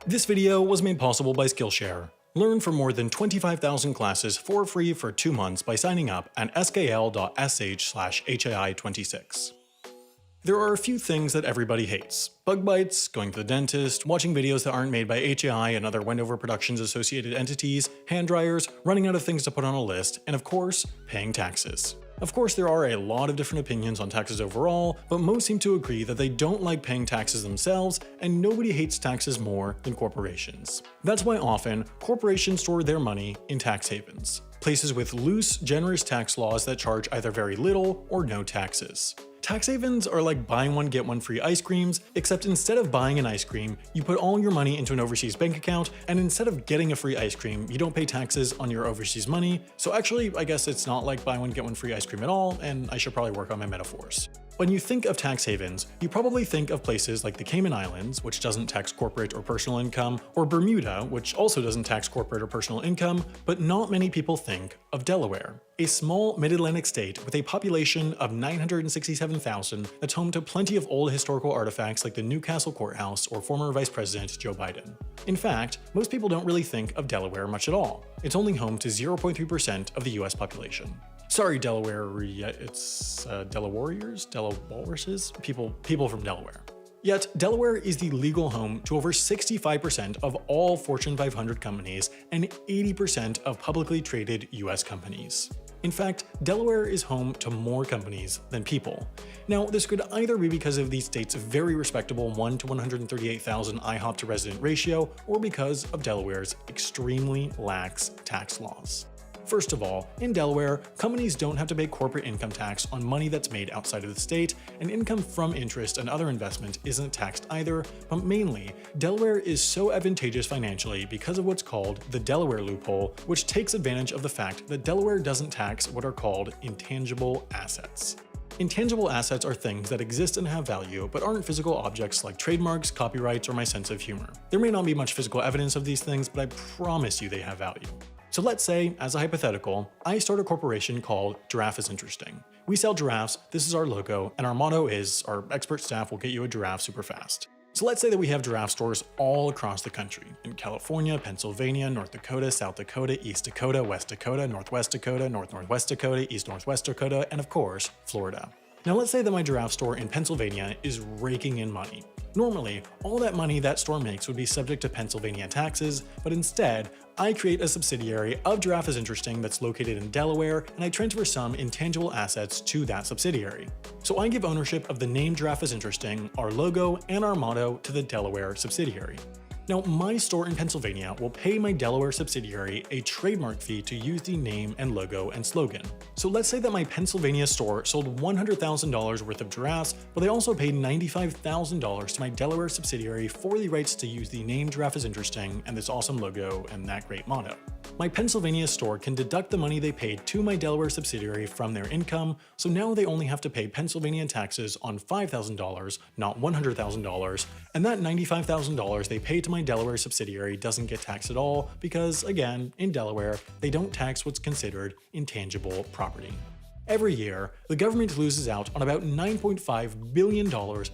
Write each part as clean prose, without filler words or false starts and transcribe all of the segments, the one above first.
This video was made possible by Skillshare. Learn from more than 25,000 classes for free for 2 months by signing up at skl.sh/HAI26. There are a few things that everybody hates. Bug bites, going to the dentist, watching videos that aren't made by HAI and other Wendover Productions associated entities, hand dryers, running out of things to put on a list, and of course, paying taxes. Of course, there are a lot of different opinions on taxes overall, but most seem to agree that they don't like paying taxes themselves, and nobody hates taxes more than corporations. That's why often, corporations store their money in tax havens, places with loose, generous tax laws that charge either very little or no taxes. Tax havens are like buying one get one free ice creams, except instead of buying an ice cream, you put all your money into an overseas bank account, and instead of getting a free ice cream, you don't pay taxes on your overseas money. So actually, I guess it's not like buy one get one free ice cream at all, and I should probably work on my metaphors. When you think of tax havens, you probably think of places like the Cayman Islands, which doesn't tax corporate or personal income, or Bermuda, which also doesn't tax corporate or personal income, but not many people think of Delaware, a small mid-Atlantic state with a population of 967,000 that's home to plenty of old historical artifacts like the Newcastle Courthouse or former Vice President Joe Biden. In fact, most people don't really think of Delaware much at all. It's only home to 0.3% of the US population. Sorry, Delaware, it's Delawarriors? Delawalruses? People from Delaware. Yet, Delaware is the legal home to over 65% of all Fortune 500 companies and 80% of publicly traded US companies. In fact, Delaware is home to more companies than people. Now, this could either be because of the state's very respectable 1 to 138,000 IHOP to resident ratio, or because of Delaware's extremely lax tax laws. First of all, in Delaware, companies don't have to pay corporate income tax on money that's made outside of the state, and income from interest and other investment isn't taxed either, but mainly, Delaware is so advantageous financially because of what's called the Delaware loophole, which takes advantage of the fact that Delaware doesn't tax what are called intangible assets. Intangible assets are things that exist and have value, but aren't physical objects like trademarks, copyrights, or my sense of humor. There may not be much physical evidence of these things, but I promise you they have value. So let's say, as a hypothetical, I start a corporation called Giraffe is Interesting. We sell giraffes, this is our logo, and our motto is, our expert staff will get you a giraffe super fast. So let's say that we have giraffe stores all across the country, in California, Pennsylvania, North Dakota, South Dakota, East Dakota, West Dakota, Northwest Dakota, Northwest Dakota, East Northwest Dakota, and of course, Florida. Now let's say that my giraffe store in Pennsylvania is raking in money. Normally, all that money that store makes would be subject to Pennsylvania taxes, but instead, I create a subsidiary of Giraffe is Interesting that's located in Delaware, and I transfer some intangible assets to that subsidiary. So I give ownership of the name Giraffe is Interesting, our logo, and our motto to the Delaware subsidiary. Now, my store in Pennsylvania will pay my Delaware subsidiary a trademark fee to use the name and logo and slogan. So let's say that my Pennsylvania store sold $100,000 worth of giraffes, but they also paid $95,000 to my Delaware subsidiary for the rights to use the name Giraffe is Interesting and this awesome logo and that great motto. My Pennsylvania store can deduct the money they paid to my Delaware subsidiary from their income, so now they only have to pay Pennsylvania taxes on $5,000, not $100,000, and that $95,000 they paid to my Delaware subsidiary doesn't get taxed at all because, again, in Delaware, they don't tax what's considered intangible property. Every year, the government loses out on about $9.5 billion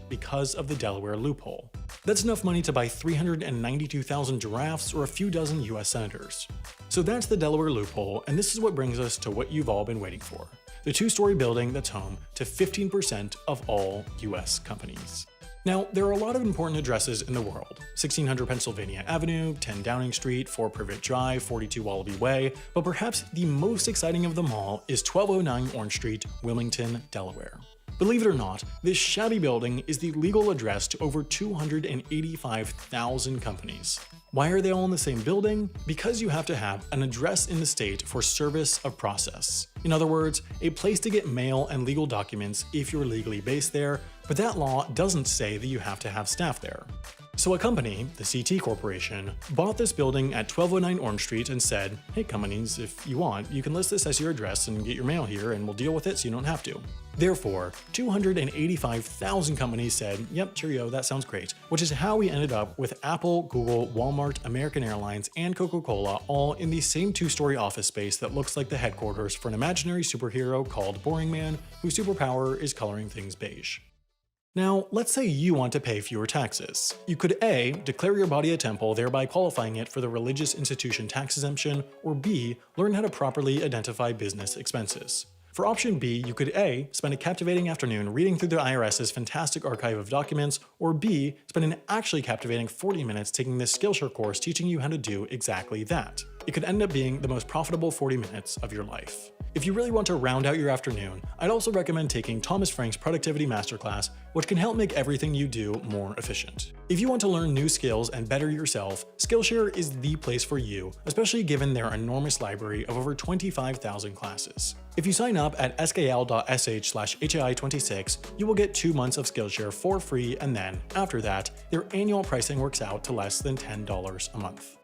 because of the Delaware loophole. That's enough money to buy 392,000 giraffes or a few dozen US senators. So that's the Delaware loophole, and this is what brings us to what you've all been waiting for. The two-story building that's home to 15% of all US companies. Now, there are a lot of important addresses in the world: 1600 Pennsylvania Avenue, 10 Downing Street, 4 Privet Drive, 42 Wallaby Way, but perhaps the most exciting of them all is 1209 Orange Street, Wilmington, Delaware. Believe it or not, this shabby building is the legal address to over 285,000 companies. Why are they all in the same building? Because you have to have an address in the state for service of process. In other words, a place to get mail and legal documents if you're legally based there, but that law doesn't say that you have to have staff there. So a company, the CT Corporation, bought this building at 1209 Orange Street and said, "Hey companies, if you want, you can list this as your address and get your mail here and we'll deal with it so you don't have to." Therefore, 285,000 companies said, "Yep, cheerio, that sounds great," which is how we ended up with Apple, Google, Walmart, American Airlines, and Coca-Cola all in the same two-story office space that looks like the headquarters for an imaginary superhero called Boring Man, whose superpower is coloring things beige. Now, let's say you want to pay fewer taxes. You could A. declare your body a temple, thereby qualifying it for the religious institution tax exemption, or B. learn how to properly identify business expenses. For option B, you could A. spend a captivating afternoon reading through the IRS's fantastic archive of documents, or B. spend an actually captivating 40 minutes taking this Skillshare course teaching you how to do exactly that. It could end up being the most profitable 40 minutes of your life. If you really want to round out your afternoon, I'd also recommend taking Thomas Frank's Productivity Masterclass, which can help make everything you do more efficient. If you want to learn new skills and better yourself, Skillshare is the place for you, especially given their enormous library of over 25,000 classes. If you sign up at skl.sh/HAI26, you will get 2 months of Skillshare for free, and then, after that, their annual pricing works out to less than $10 a month.